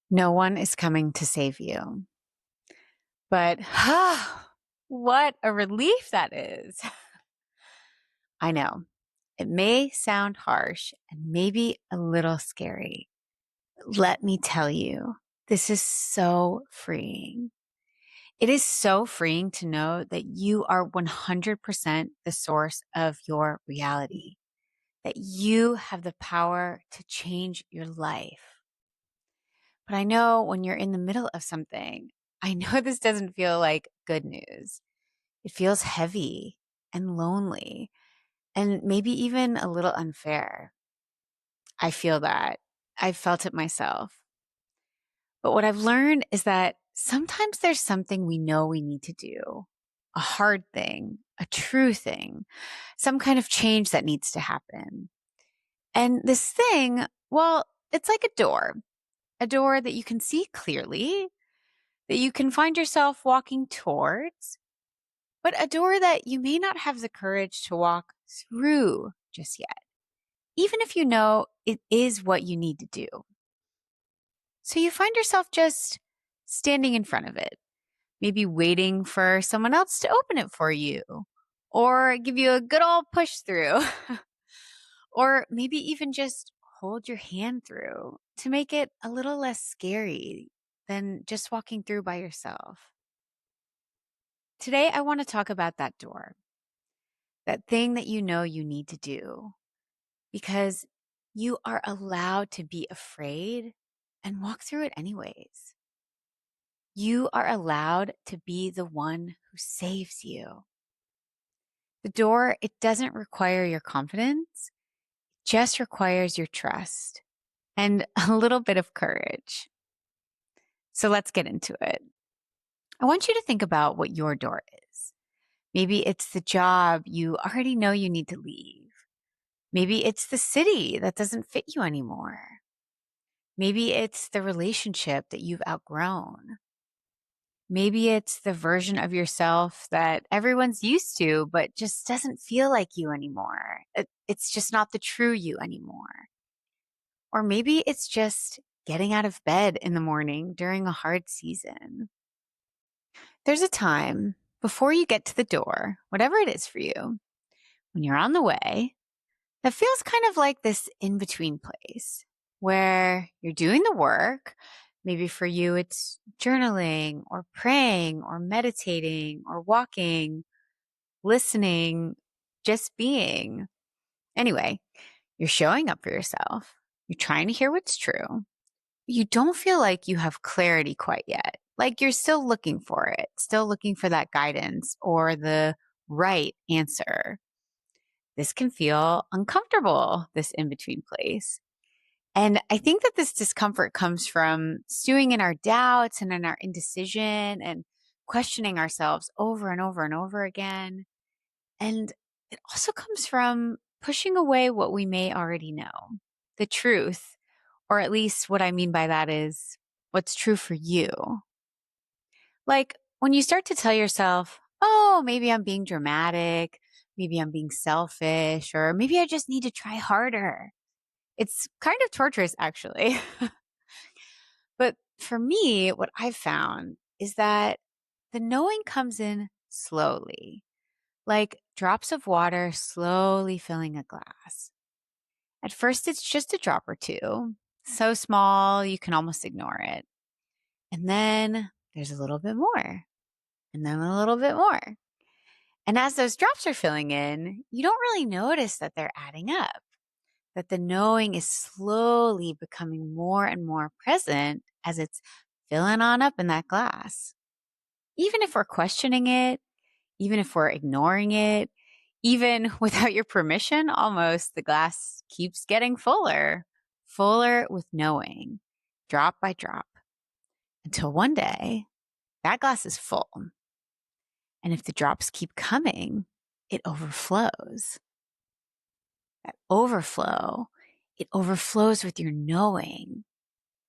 No one is coming to save you. But what a relief that is. I know it may sound harsh and maybe a little scary. But let me tell you, this is so freeing. It is so freeing to know that you are 100% the source of your reality, that you have the power to change your life. But I know when you're in the middle of something, I know this doesn't feel like good news. It feels heavy and lonely and maybe even a little unfair. I feel that. I've felt it myself. But what I've learned is that sometimes there's something we know we need to do, a hard thing, a true thing, some kind of change that needs to happen. And this thing, well, it's like a door that you can see clearly, that you can find yourself walking towards, but a door that you may not have the courage to walk through just yet, even if you know it is what you need to do. So you find yourself just standing in front of it, maybe waiting for someone else to open it for you or give you a good old push through, or maybe even just hold your hand through to make it a little less scary than just walking through by yourself. Today, I want to talk about that door, that thing that you know you need to do, because you are allowed to be afraid and walk through it anyways. You are allowed to be the one who saves you. The door, it doesn't require your confidence, it just requires your trust and a little bit of courage. So let's get into it. I want you to think about what your door is. Maybe it's the job you already know you need to leave. Maybe it's the city that doesn't fit you anymore. Maybe it's the relationship that you've outgrown. Maybe it's the version of yourself that everyone's used to, but just doesn't feel like you anymore. It's just not the true you anymore. Or maybe it's just getting out of bed in the morning during a hard season. There's a time before you get to the door, whatever it is for you, when you're on the way, that feels kind of like this in between place where you're doing the work. Maybe for you, it's journaling or praying or meditating or walking, listening, just being. Anyway, you're showing up for yourself. You're trying to hear what's true. You don't feel like you have clarity quite yet. Like you're still looking for it, still looking for that guidance or the right answer. This can feel uncomfortable, this in between place. And I think that this discomfort comes from stewing in our doubts and in our indecision and questioning ourselves over and over and over again. And it also comes from pushing away what we may already know, the truth, or at least what I mean by that is what's true for you. Like when you start to tell yourself, oh, maybe I'm being dramatic, maybe I'm being selfish, or maybe I just need to try harder. It's kind of torturous, actually. But for me, what I've found is that the knowing comes in slowly, like drops of water slowly filling a glass. At first, it's just a drop or two, so small you can almost ignore it. And then there's a little bit more, and then a little bit more. And as those drops are filling in, you don't really notice that they're adding up, that the knowing is slowly becoming more and more present as it's filling on up in that glass. Even if we're questioning it, even if we're ignoring it, even without your permission, almost the glass keeps getting fuller, fuller with knowing, drop by drop, until one day that glass is full. And if the drops keep coming, it overflows. That overflow, it overflows with your knowing.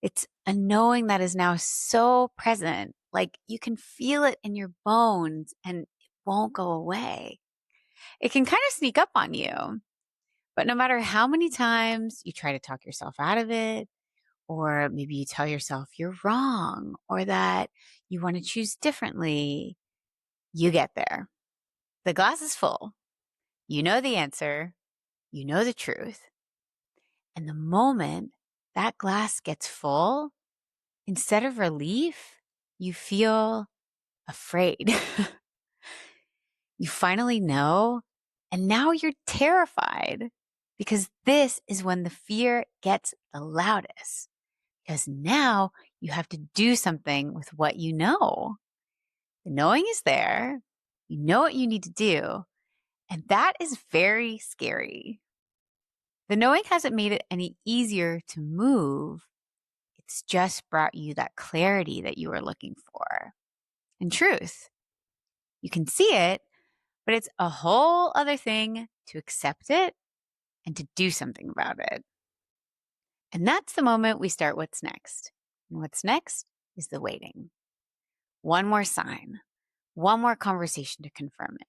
It's a knowing that is now so present, like you can feel it in your bones and it won't go away. It can kind of sneak up on you, but no matter how many times you try to talk yourself out of it, or maybe you tell yourself you're wrong or that you want to choose differently. You get there. The glass is full. You know the answer. You know the truth. And the moment that glass gets full, instead of relief, you feel afraid. You finally know, and now you're terrified because this is when the fear gets the loudest. Because now you have to do something with what you know. The knowing is there. You know what you need to do. And that is very scary. The knowing hasn't made it any easier to move. It's just brought you that clarity that you were looking for. And truth, you can see it, but it's a whole other thing to accept it and to do something about it. And that's the moment we start what's next. And what's next is the waiting. One more sign, one more conversation to confirm it.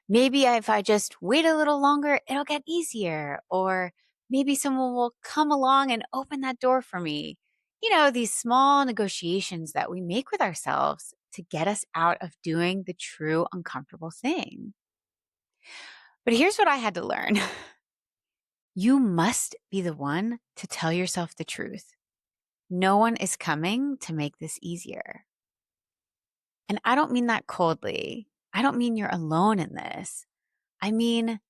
Maybe if I just wait a little longer, it'll get easier. Or maybe someone will come along and open that door for me. You know, these small negotiations that we make with ourselves to get us out of doing the true uncomfortable thing. But here's what I had to learn. You must be the one to tell yourself the truth. No one is coming to make this easier. And I don't mean that coldly. I don't mean you're alone in this. I mean,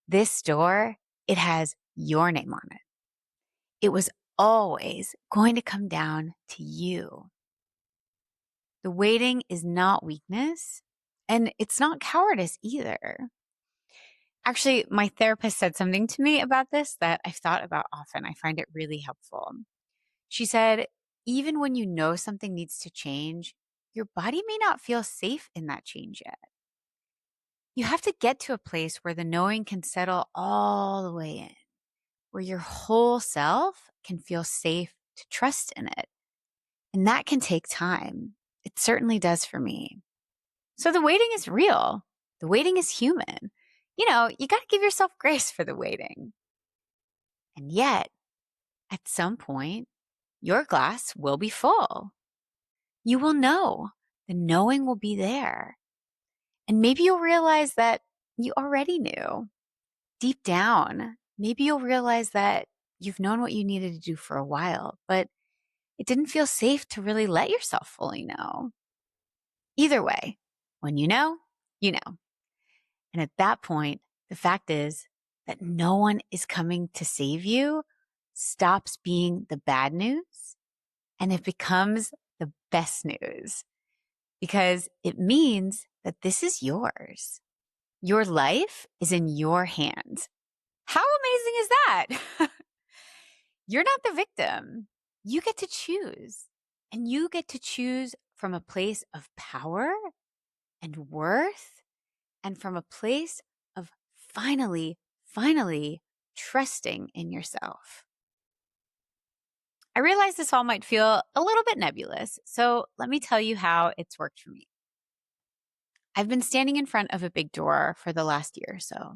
this door, it has your name on it. It was always going to come down to you. The waiting is not weakness, and it's not cowardice either. Actually, my therapist said something to me about this that I've thought about often. I find it really helpful. She said, even when you know something needs to change, your body may not feel safe in that change yet. You have to get to a place where the knowing can settle all the way in, where your whole self can feel safe to trust in it. And that can take time. It certainly does for me. So the waiting is real. The waiting is human. You know, you got to give yourself grace for the waiting. And yet, at some point, your glass will be full. You will know. The knowing will be there. And maybe you'll realize that you already knew. Deep down, maybe you'll realize that you've known what you needed to do for a while, but it didn't feel safe to really let yourself fully know. Either way, when you know, you know. And at that point, the fact is that no one is coming to save you stops being the bad news and it becomes the best news because it means that this is yours. Your life is in your hands. How amazing is that? You're not the victim. You get to choose. And you get to choose from a place of power and worth and from a place of finally trusting in yourself. I realize this all might feel a little bit nebulous, so let me tell you how it's worked for me. I've been standing in front of a big door for the last year or so.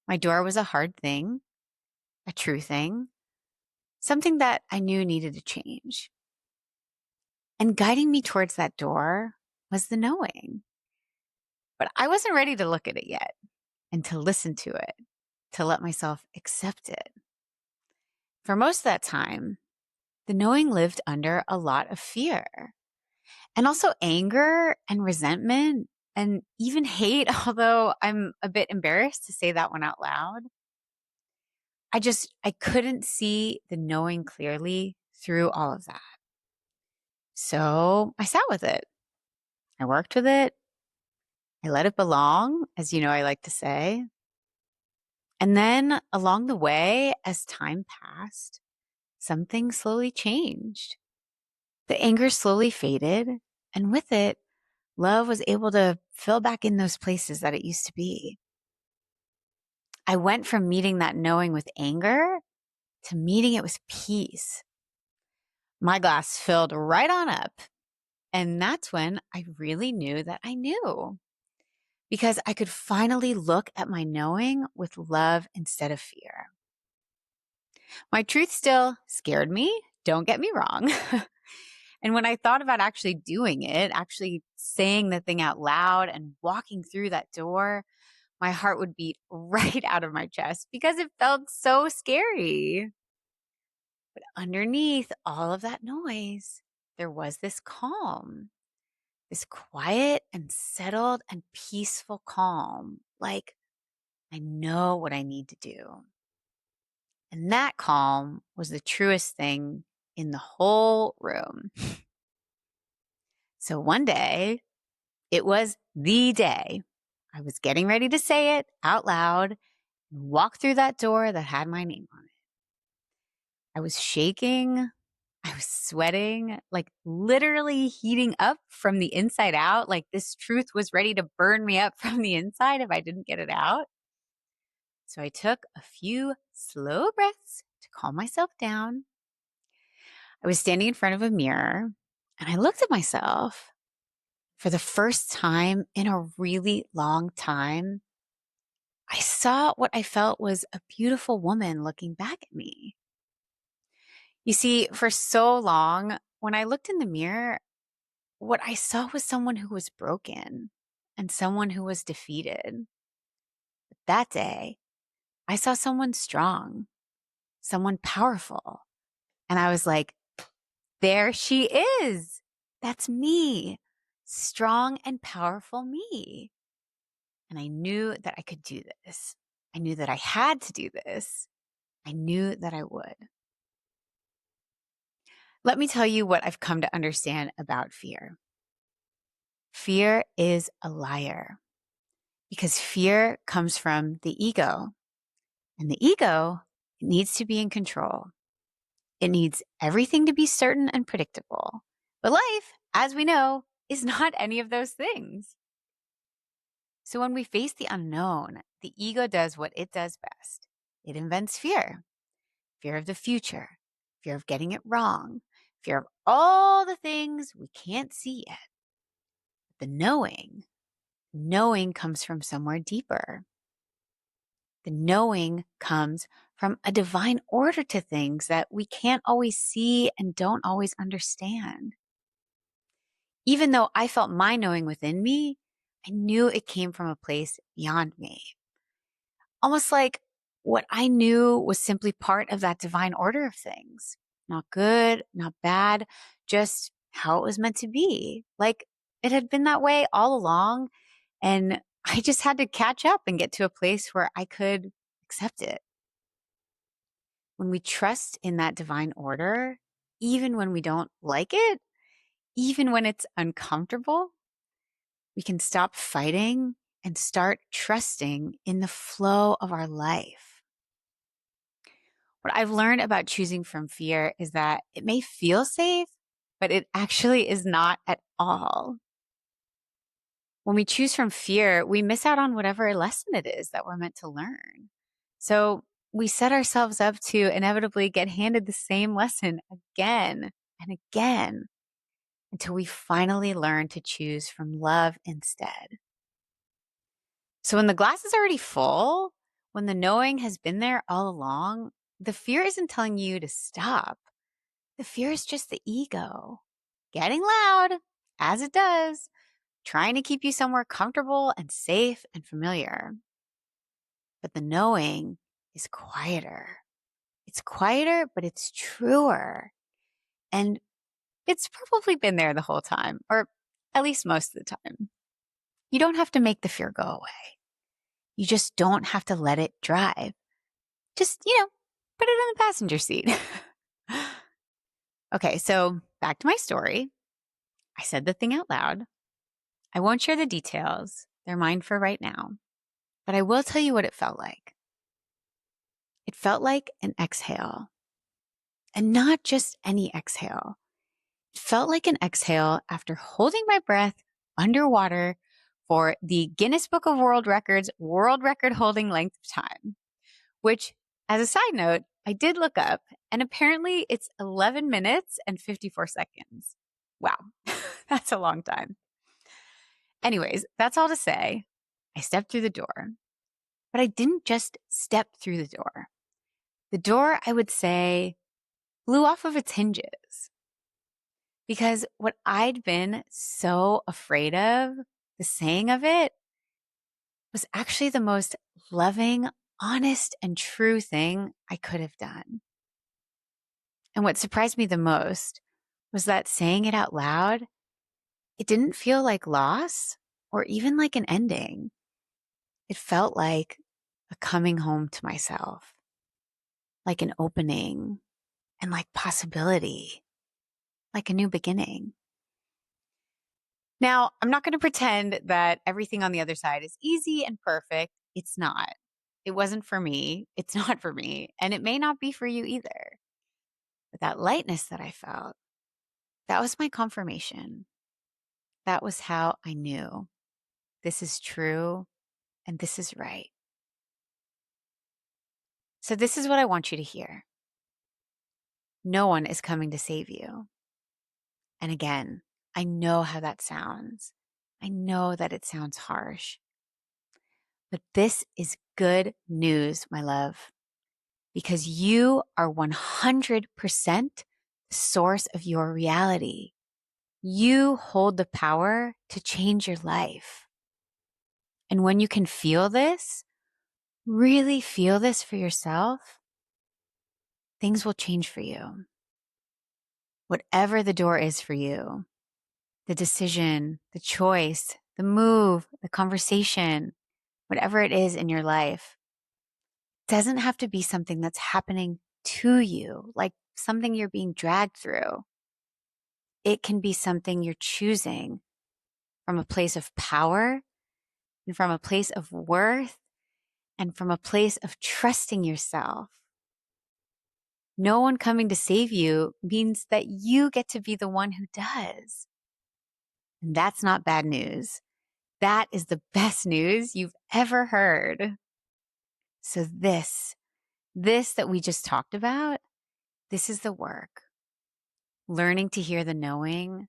My door was a hard thing, a true thing, something that I knew needed to change. And guiding me towards that door was the knowing. But I wasn't ready to look at it yet and to listen to it, to let myself accept it. For most of that time, the knowing lived under a lot of fear and also anger and resentment and even hate, although I'm a bit embarrassed to say that one out loud. I couldn't see the knowing clearly through all of that. So I sat with it. I worked with it. I let it belong, as you know, I like to say. And then along the way, as time passed, something slowly changed. The anger slowly faded. And with it, love was able to fill back in those places that it used to be. I went from meeting that knowing with anger to meeting it with peace. My glass filled right on up. And that's when I really knew that I knew. Because I could finally look at my knowing with love instead of fear. My truth still scared me Don't get me wrong. And when I thought about actually doing it, actually saying the thing out loud and walking through that door, my heart would beat right out of my chest because it felt so scary. But underneath all of that noise, there was this calm, this quiet and settled and peaceful calm. Like, I know what I need to do. And that calm was the truest thing in the whole room. So one day, it was the day I was getting ready to say it out loud and walk through that door that had my name on it. I was shaking. I was sweating, like literally heating up from the inside out. Like this truth was ready to burn me up from the inside if I didn't get it out. So I took a few slow breaths to calm myself down. I was standing in front of a mirror and I looked at myself for the first time in a really long time. I saw what I felt was a beautiful woman looking back at me. You see, for so long, when I looked in the mirror, what I saw was someone who was broken and someone who was defeated. But that day, I saw someone strong, someone powerful. And I was like, there she is. That's me, strong and powerful me. And I knew that I could do this. I knew that I had to do this. I knew that I would. Let me tell you what I've come to understand about fear. Fear is a liar because fear comes from the ego. And the ego needs to be in control. It needs everything to be certain and predictable. But life, as we know, is not any of those things. So when we face the unknown, the ego does what it does best. It invents fear. Fear of the future, fear of getting it wrong, fear of all the things we can't see yet. The knowing comes from somewhere deeper. The knowing comes from a divine order to things that we can't always see and don't always understand. Even though I felt my knowing within me, I knew it came from a place beyond me. Almost like what I knew was simply part of that divine order of things. Not good, not bad, just how it was meant to be. Like it had been that way all along. And I just had to catch up and get to a place where I could accept it. When we trust in that divine order, even when we don't like it, even when it's uncomfortable, we can stop fighting and start trusting in the flow of our life. What I've learned about choosing from fear is that it may feel safe, but it actually is not at all. When we choose from fear, we miss out on whatever lesson it is that we're meant to learn. So we set ourselves up to inevitably get handed the same lesson again and again until we finally learn to choose from love instead. So when the glass is already full, when the knowing has been there all along, the fear isn't telling you to stop. The fear is just the ego getting loud, as it does, trying to keep you somewhere comfortable and safe and familiar. But the knowing is quieter. It's quieter, but it's truer. And it's probably been there the whole time, or at least most of the time. You don't have to make the fear go away. You just don't have to let it drive. Just, put it in the passenger seat. Okay, so back to my story. I said the thing out loud. I won't share the details. They're mine for right now. But I will tell you what it felt like. It felt like an exhale. And not just any exhale. It felt like an exhale after holding my breath underwater for the Guinness Book of World Records world record holding length of time, which, as a side note, I did look up, and apparently it's 11 minutes and 54 seconds. Wow, that's a long time. Anyways, that's all to say, I stepped through the door, but I didn't just step through the door. The door, I would say, flew off of its hinges. Because what I'd been so afraid of, the saying of it, was actually the most loving, honest, and true thing I could have done. And what surprised me the most was that saying it out loud, it didn't feel like loss or even like an ending. It felt like a coming home to myself, like an opening and like possibility, like a new beginning. Now, I'm not going to pretend that everything on the other side is easy and perfect. It's not. It wasn't for me. It's not for me. And it may not be for you either. But that lightness that I felt, that was my confirmation. That was how I knew this is true and this is right. So, this is what I want you to hear. No one is coming to save you. And again, I know how that sounds. I know that it sounds harsh. But this is good news, my love, because you are 100% the source of your reality. You hold the power to change your life. And when you can feel this, really feel this for yourself, things will change for you. Whatever the door is for you, the decision, the choice, the move, the conversation, whatever it is in your life, doesn't have to be something that's happening to you, like something you're being dragged through. It can be something you're choosing from a place of power and from a place of worth and from a place of trusting yourself. No one coming to save you means that you get to be the one who does. And that's not bad news. That is the best news you've ever heard. So this that we just talked about, this is the work. Learning to hear the knowing,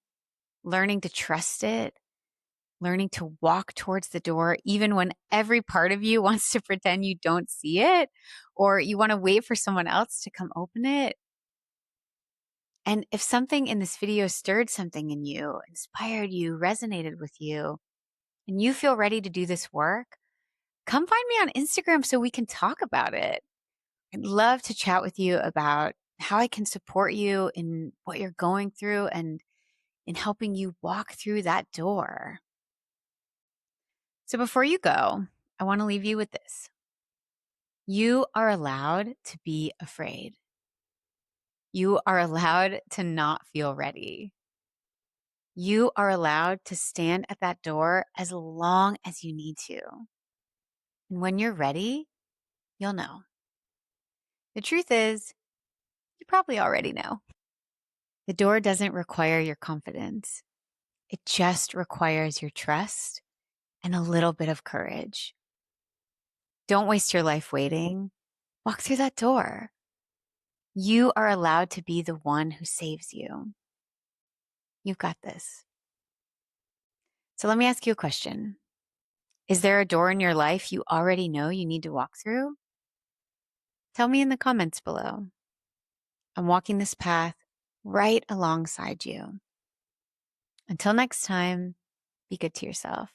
learning to trust it, learning to walk towards the door, even when every part of you wants to pretend you don't see it, or you want to wait for someone else to come open it. And if something in this video stirred something in you, inspired you, resonated with you, and you feel ready to do this work, come find me on Instagram so we can talk about it. I'd love to chat with you about how I can support you in what you're going through and in helping you walk through that door. So before you go, I want to leave you with this. You are allowed to be afraid. You are allowed to not feel ready. You are allowed to stand at that door as long as you need to. And when you're ready, you'll know. The truth is, you probably already know. The door doesn't require your confidence. It just requires your trust and a little bit of courage. Don't waste your life waiting. Walk through that door. You are allowed to be the one who saves you. You've got this. So let me ask you a question. Is there a door in your life you already know you need to walk through? Tell me in the comments below. I'm walking this path right alongside you. Until next time, be good to yourself.